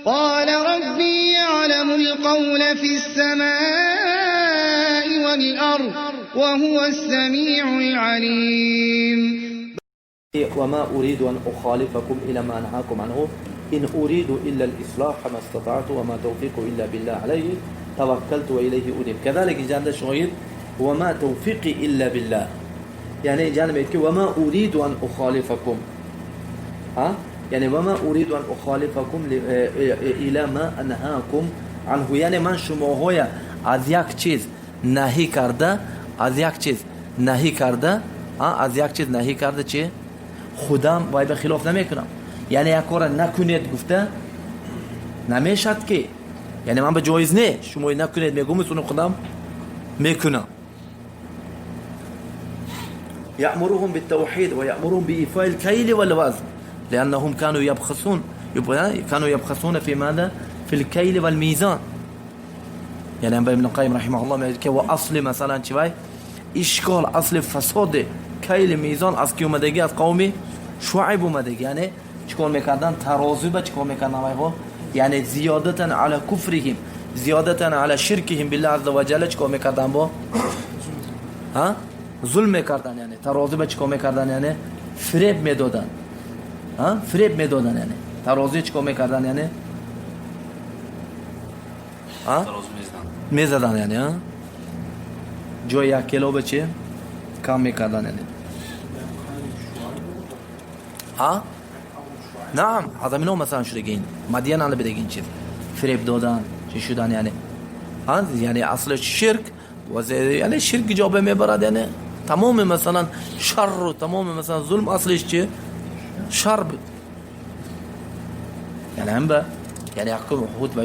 قال ربي يعلم القول في السماء والأرض وهو السميع العليم. وما أريد أن أخالفكم إلى ما أنهاكم عنه إن أريد إلا الإصلاح ما استطعت وما توفيق إلا بالله عليه توكلت وإليه أنيب. كذلك جاء شويد وما توفيقي إلا بالله، يعني جاء وما أريد أن أخالفكم، يعني وما أريد أن أخالفكم إلى ما أنهاكم عنه، يعني من شماهای از یک چیز نهی کرده، از یک چیز نهی کرده، از یک چیز نهی کرده چی؟ خودم وای به خلاف نمیکنم. یعنی یک کار نکنید گفته نمیشد که، یعنی من به جایز نه شما نکنید میگم مثلا خودم میکنم. يأمرهم بالتوحيد ويأمرهم بإيفاء الكيل والوزن لأنهم كانوا يبخسون في ماذا؟ في الكيل والميزان. يعني ابن القيم رحمه الله میگه که و اصل مثلا چی اشکال، اصل فساد کیل میزان از کی اومدگی؟ از قوم شعیب اومدگی. یعنی چیکار میکردن؟ ترازو به چیکار میکردن؟ یعنی زیادتن علی کفرهم، زیادتن علی شرکهم بالله عز وجل چیکار میکردن؟ با ظلم میکردن. یعنی ترازو به چیکار میکردن؟ یعنی فریب میدادن، فریب میدادن. یعنی ترازو چیکار میکردن؟ یعنی میزدن، یعنی جای یک کیلو به چی کم میکردن. یعنی نعم از همین مثلا شدگین مدین الان بدگین چیز فریب دادن چی شدن. یعنی یعنی اصل شرک و یعنی شرک جواب میبرد. یعنی تمام مثلا شر و تمام مثلا ظلم اصلش چیه؟ شر بود. یعنی هم به یعنی حکم حود و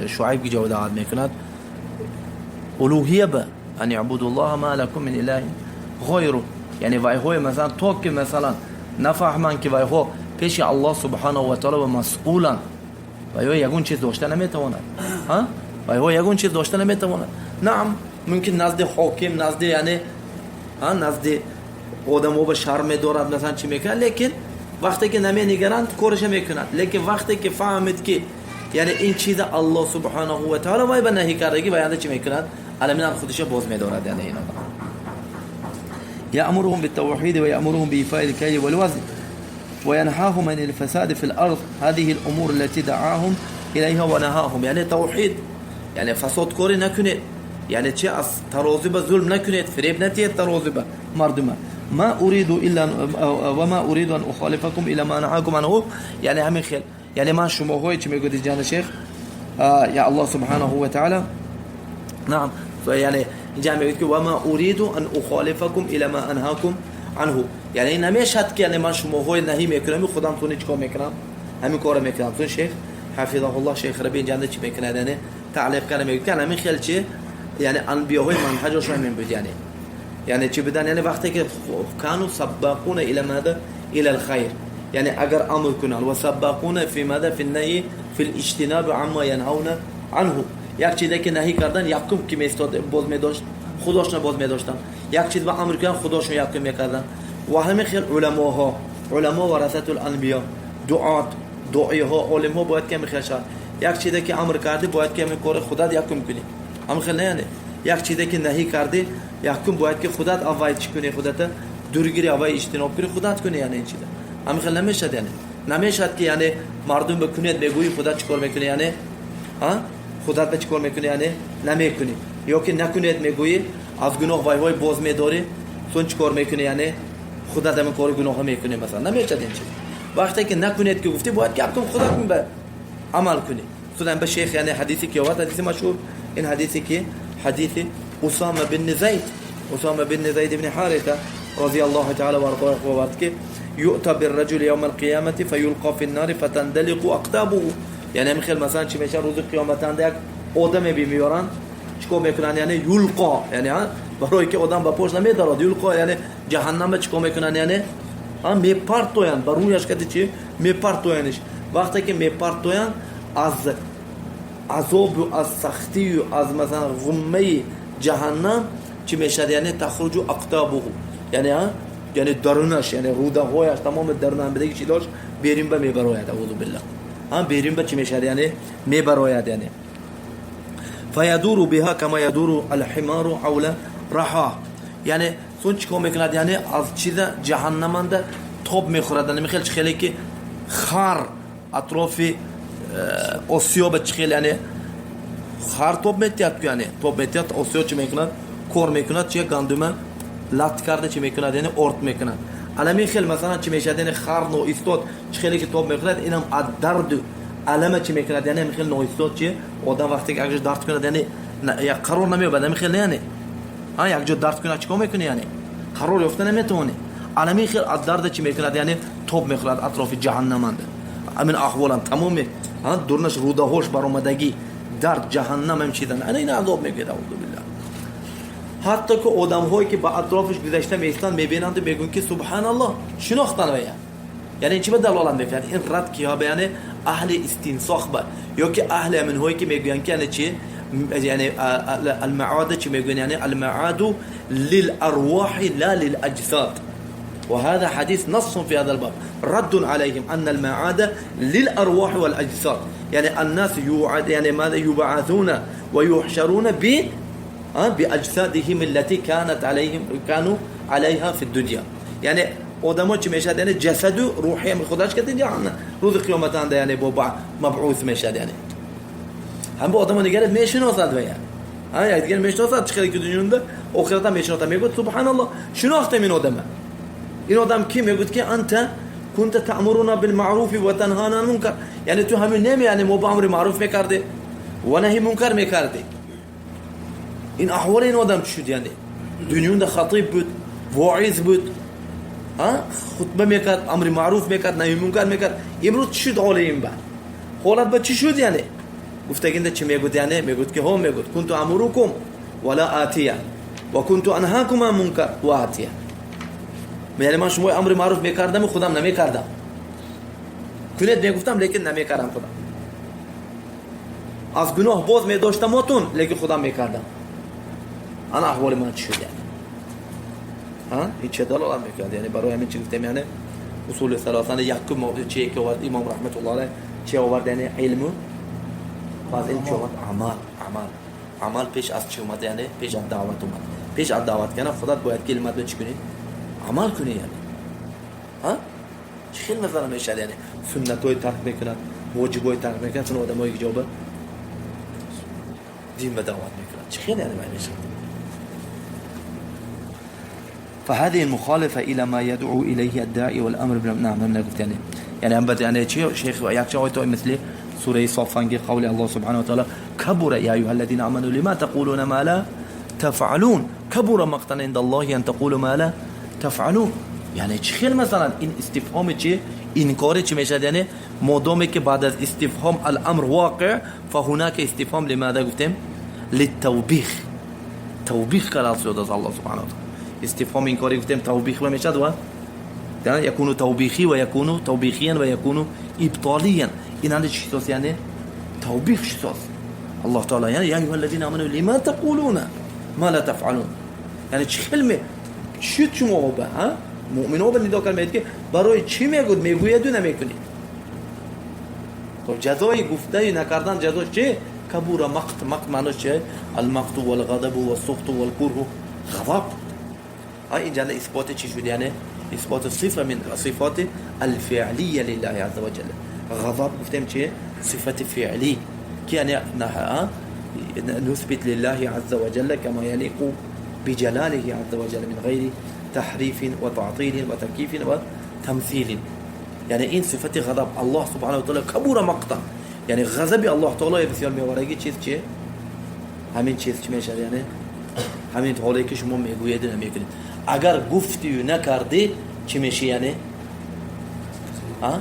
شعیب کی جواب داد میکند الوهیه به ان اعبدوا الله ما لكم من اله غیره. یعنی وای های مثلا تو که مثلا نفهمن که وای ها پیش الله سبحانه و تعالی و مسئولن، وای ها یگون چیز داشته نمیتواند، وای ها یگون چیز داشته نمیتواند. نعم ممکن نزد حاکم، نزد یعنی نزد آدمو به شرم دارد مثلا چی میکنه، لیکن وقتی که نمیگرند کارش میکنند. لیکن وقتی که فهمید که یعنی این چیز الله سبحانه و تعالی وای به نهی کردگی و یعنی چی میکنند علمین خودش باز میدارد. یعنی اینا يأمرهم بالتوحيد ويأمرهم بإيفاء الكيل والوزن وينهاهم عن الفساد في الأرض. هذه الأمور التي دعاهم إليها ونهاهم. يعني توحيد يعني فساد كوري نكنت، يعني چه از ترازو به ظلم نکنید، فریب ندید ترازو به مردم. ما أريد إلا وما أريد أن أخالفكم إلى ما نهاكم عنه. يعني همین خیل يعني ما شماهایی چی میگوید جان شیخ یا الله سبحانه و تعالی. نعم يعني اینجا میگه که و ما اريد ان اخالفكم الى ما انهاكم عنه. یعنی نمیشد که یعنی من شماهای نهی میکنم خودم تو چیکار میکنم همین کارو میکنم. تو شیخ حفظه الله شیخ ربی اینجا چی میکنه یعنی تعلیق کنه میگه که همین خیلی چی یعنی انبیاء منهجشون همین بود. یعنی چی بدن؟ یعنی وقتی که كانوا سباقون الى ماذا؟ الى الخير. یعنی اگر امر کنن و سباقون فی ماذا؟ فی النهی فی الاجتناب عما ينهون عنه. یک چیزی که نهی کردن یکم که میستاد باز میداشت خودشون باز میداشتن، یک چیز با امر کردن خودشون یکم میکردن. و همین خیل علما ورثه الانبیاء، دعاها علما باید که میخشن یک چیزی که امر کرده باید که میکره خودت یکم کنی. هم خیل نه یعنی یک چیزی که نهی کرده یکم باید که خودت اوای کنی، خودت دورگیری اوای اجتناب کنی، خودت کنی. یعنی این چیزا هم خیل نمیشد. یعنی نمیشد که یعنی مردم بکنید بگویی خودت چیکار میکنی، یعنی خودت به چیکار میکنی یعنی نمیکنی، یا که نکنید میگویی از گناه وای وای باز میداری تو چیکار میکنی یعنی خودت هم کار گناه میکنی. مثلا نمیشد این چیز. وقتی که نکنید که گفتی باید که خودت به عمل کنی. سودن به شیخ یعنی حدیثی که وقت حدیث مشهور، این حدیثی که حدیث اسامه بن زید بن حارثه رضی الله تعالی و عنه که یؤتی بالرجل یوم القیامه فیلقى فی النار فتندلق اقطابه. یعنی میخواد مثلا چی میشه روز قیامت اند یک آدم میارن چیکار میکنن یعنی یلقا، یعنی برای که آدم با پشت نمیدارد یلقا یعنی جهنم چیکار میکنن یعنی میپرتوین بر رویش کتی چی میپرتوینش. وقتی که میپرتوین از عذاب و از سختی و از مثلا غمه جهنم چی میشه یعنی تخرج اقطابه، یعنی درونش یعنی روده هایش تمام درون هم بدگی چی داشت بیرین به میبراید. اعوذ بالله. ها بیرون به چی میشه یعنی میبراید یعنی فیدور بها کما یدور الحمار حول رحاه یعنی سون چیکار میکند یعنی از چیز جهنمنده توب میخورد یعنی میخیل خیلی که خار اطراف آسیاب چخیل یعنی خار توب میتیاد یعنی توب میتیاد آسیاب چی میکند کور میکند چیه گندمه لات کرده چی میکند یعنی ارت میکند الان میخیل مثلا چی میشه یعنی خار نو استاد چخیلی که توب میخورد اینم درد علامه چی میکند یعنی میخیل نو استاد چیه آدم وقتی که اگه درد کنه یعنی یک قرار نمیاد میخیل یعنی ها یک جا درد کنه چیکار میکنه یعنی قرار یافته نمیتونه الان میخیل از درد چی میکند یعنی توب میخورد اطراف جهنمنده همین احوالا تمام ها دورنش روده هوش برآمدگی درد جهنم هم چیدن انا این عذاب میگیره اعوذ بالله حتی که آدم هایی که با اطرافش گذشته میستن میبینند و میگن که سبحان الله شناختن ویا یعنی چی به دلالت میکنه این رد کیا بیانه اهل استنساخ با یا که اهل من هایی که میگن که چی يعني المعاد چی میگن یعنی المعاد للارواح لا للاجساد وهذا حديث نص في هذا الباب رد عليهم أن المعاد للأرواح والأجساد يعني الناس يوعد يعني ماذا يبعثون ويحشرون بأجسادهم التي كانوا عليها في الدنيا يعني آدم‌ها چی میشد یعنی جسد و روحی هم خودش کردن جهنم روز قیامت اند یعنی با مبعوث میشد یعنی هم با آدم دیگه میشناسد ویا ها دیگه میشناسد چه که دنیا آخرت هم میشناسد میگه سبحان الله شناختم این آدمه این آدم کی میگه که انت كنت تأمرنا بالمعروف وتنهانا عن المنكر یعنی تو همین نمی یعنی ما با امر معروف میکرده و نهی منکر میکرده این احوال این آدم شد یعنی دنیون خطیب بود واعظ بود ها خطبه میکرد امر معروف میکرد نهی منکر میکرد امروز چی شد حال این بعد حالت با چی شد یعنی گفتگینده چی میگه یعنی میگه که هم میگه كنت امركم ولا آتیا و كنت انهاكم عن منکر و آتیا یعنی من شما امر معروف میکردم و خودم نمیکردم کنید میگفتم لیکن نمیکردم خودم از گناه باز میداشتم اتون لیکن خودم میکردم انا احوال من چی شد یعنی ها هیچ دلالت میکرد یعنی برای همین چی گفتم یعنی اصول ثلاثه یک موضوع چی که آورد امام رحمت الله علیه چی آورد یعنی علم باز علم چی آورد عمل پیش از چی اومد یعنی پیش از دعوت اومد پیش از دعوت کنه خودت باید کلمت رو چی کنی عمل کنی یعنی ها چی مثلا میشه یعنی سنت‌های ترک میکنن واجب‌های ترک میکنن چون آدمایی که جواب دین به دعوت میکنن چی یعنی میشه فهذه المخالفة إلى ما يدعو إليه الداعي والأمر نعم نقول يعني هم بدي أنا شيخ يكشف مثل سورة صافان قول الله سبحانه وتعالى كبر يا أيها الذين آمنوا لما تقولون ما لا تفعلون كبر مقتا عند الله أن تقولوا ما لا تفعلون يعني خیلی مثلا این استفهام چه انکار چه میشه یعنی مادامی که بعد از استفهام الامر واقع فهناك استفهام لماذا گفتیم للتوبيخ توبيخ قرار شد از الله سبحانه وتعالى استفهام انکاری گفتیم توبیخ میشه و یعنی یکونو توبیخی و یکونو توبیخیان و یکونو ابطالیان این اند چیزاست یعنی توبیخ چیزاست الله تعالی یعنی یا ایها الذين آمنوا لما تقولون ما لا تفعلون یعنی چه کلمه چی شما به ها مؤمنو به ندا کلمه که برای چی میگوید و نمیکنید تو جزای گفته نکردن جزاش چه کبور مقت معناش چه المقت والغضب والسخط والكره غضب اینجا اثبات چی شد یعنی اثبات صفه من صفات الفعلیه لله عز وجل غضب گفتیم چیه صفت فعلی که یعنی نثبت لله عز وجل كما يليق بجلاله عز وجل من غير تحريف وتعطيل وتكييف وتمثيل يعني این صفت غضب الله سبحانه وتعالى كبر مقتا يعني غضب الله تعالی بسیار میوارگی چیز چیه همین چیز چی میشه یعنی همین حالی که شما میگویید نمیکنید اگر گفتی نکردی چی میشه یعنی ها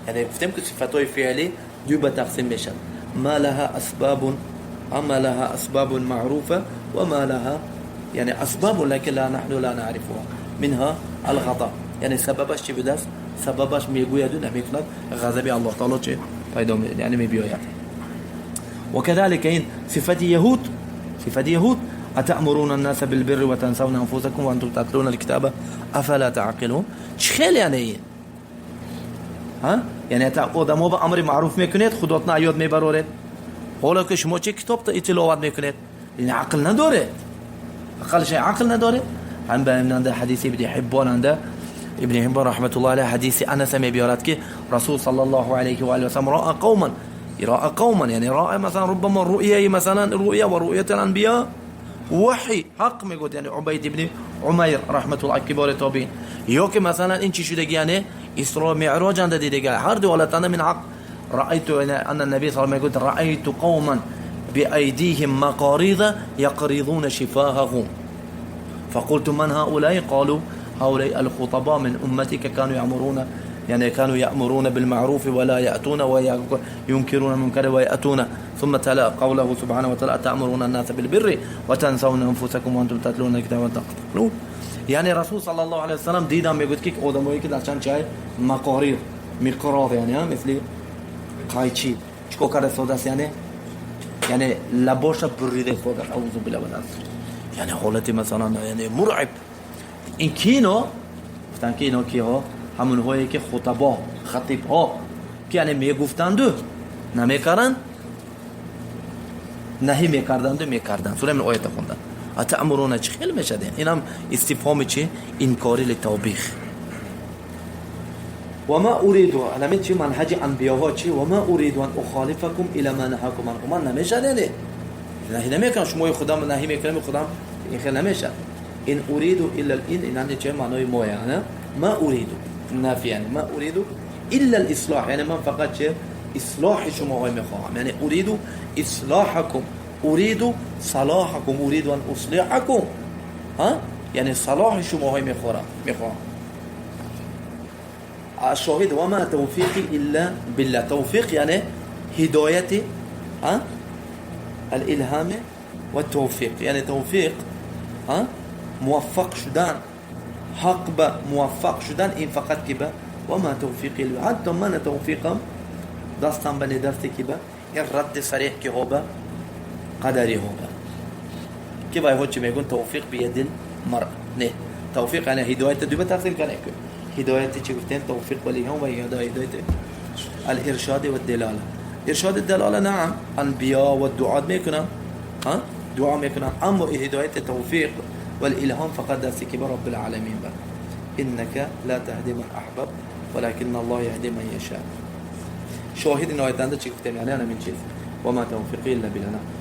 یعنی گفتم که صفاتهای فعلی دو به تقسیم میشن ما لها اسباب اما لها اسباب معروفه و ما لها يعني اسباب لكن لا نحن لا نعرفها منها الغضب يعني سببش چی بودست سببش میگوید نمیکند غضب الله تعالی چه پیدا یعنی میبیاید وكذلك این صفات يهود أتأمرون الناس بالبر وتنسون أنفسكم وأنتم تتلون الكتاب أفلا تعقلون خیلی یعنی ها یعنی آدم‌ها به امر معروف میکنید خودتون عیاد میبرورید حالا که شما چه کتاب تلاوت میکنید این عقل نداره عقلش عقل نداره هم به من حدیث ابن حبان عنده ابن حبان رحمت الله علیه حدیث انس میبیارد که رسول صلی الله علیه و آله و سلم راى قوما يعني راى مثلا ربما الرؤيا مثلا الرؤيا ورؤيه الانبياء وحی حق میگوید یعنی عبید ابن عمیر رحمت الله کبار تابعین یا که مثلا این چی شده یعنی اسراء معراج اند دیگه هر دو حالتان من حق رأيت ان النبي صلى الله عليه وسلم رأيت قوما بأيديهم مقاريض يقرضون شفاههم فقلت من هؤلاء قالوا هؤلاء الخطباء من امتك كانوا يأمرون بالمعروف ولا يأتون وينكرون المنكر ويأتون ثم تلا قوله سبحانه وتعالى تأمرون الناس بالبر وتنسون انفسكم وانتم تتلون الكتاب وتقرؤون یعنی رسول صلی الله علیه و سلم دیدم میگفت که آدمایی که در چند چای مقاریر میقراض یعنی مثل قایچی چیکو کرده سوده است یعنی لباش بریده سوده است اعوذ بالله من یعنی حالت مثلا یعنی مرعب این کینو گفتن که اینا کیها همون هایی که خطبا خطیب ها که یعنی میگفتند نمیکردند نهی میکردند سوره من آیت خوندن اتأمرون چه خیلی میشه اینم استفهام چی انکاری لتوبیخ و ما اريد علامه چی منهج انبیاء چی و ما اريد ان اخالفكم الى ما نهاكم عنه من نمیشه نهی نمیکنم شما خدا نهی میکنم خدا این خیلی نمیشه ان اريد الا این چه معنای ما یعنی ما اريد نافی ما اريد الا الاصلاح یعنی من فقط چه اصلاح شما های میخواهم یعنی اريد اصلاحكم اريد صلاحكم اريد ان اصلحكم ها یعنی صلاح شما های میخواهم الشاهد وما توفيقي الا بالله توفيق يعني هدايه ها الالهام والتوفيق يعني توفيق ها موفق شدن حق به موفق شدن این فقط که به و ما توفیقی حتی من توفیقم دستم به دستی که به این رد صریح که ها به قدری ها به که باید چی میگن توفیق بید المرء نه توفیق یعنی هدایت دو به تفصیل کنه هدایت چی گفتن توفیق ولی هم و هدایت الارشاد و الدلاله ارشاد الدلاله نعم انبیاء و دعات میکنن ها دعا میکنن اما هدایت توفیق والإلهام فقد دستی که رب العالمین بر انك لا تهدي من احبب ولكن الله يهدي من يشاء شاهد این آیت چی گفتم یعنی همین چیز و ما توفیقی الا بالله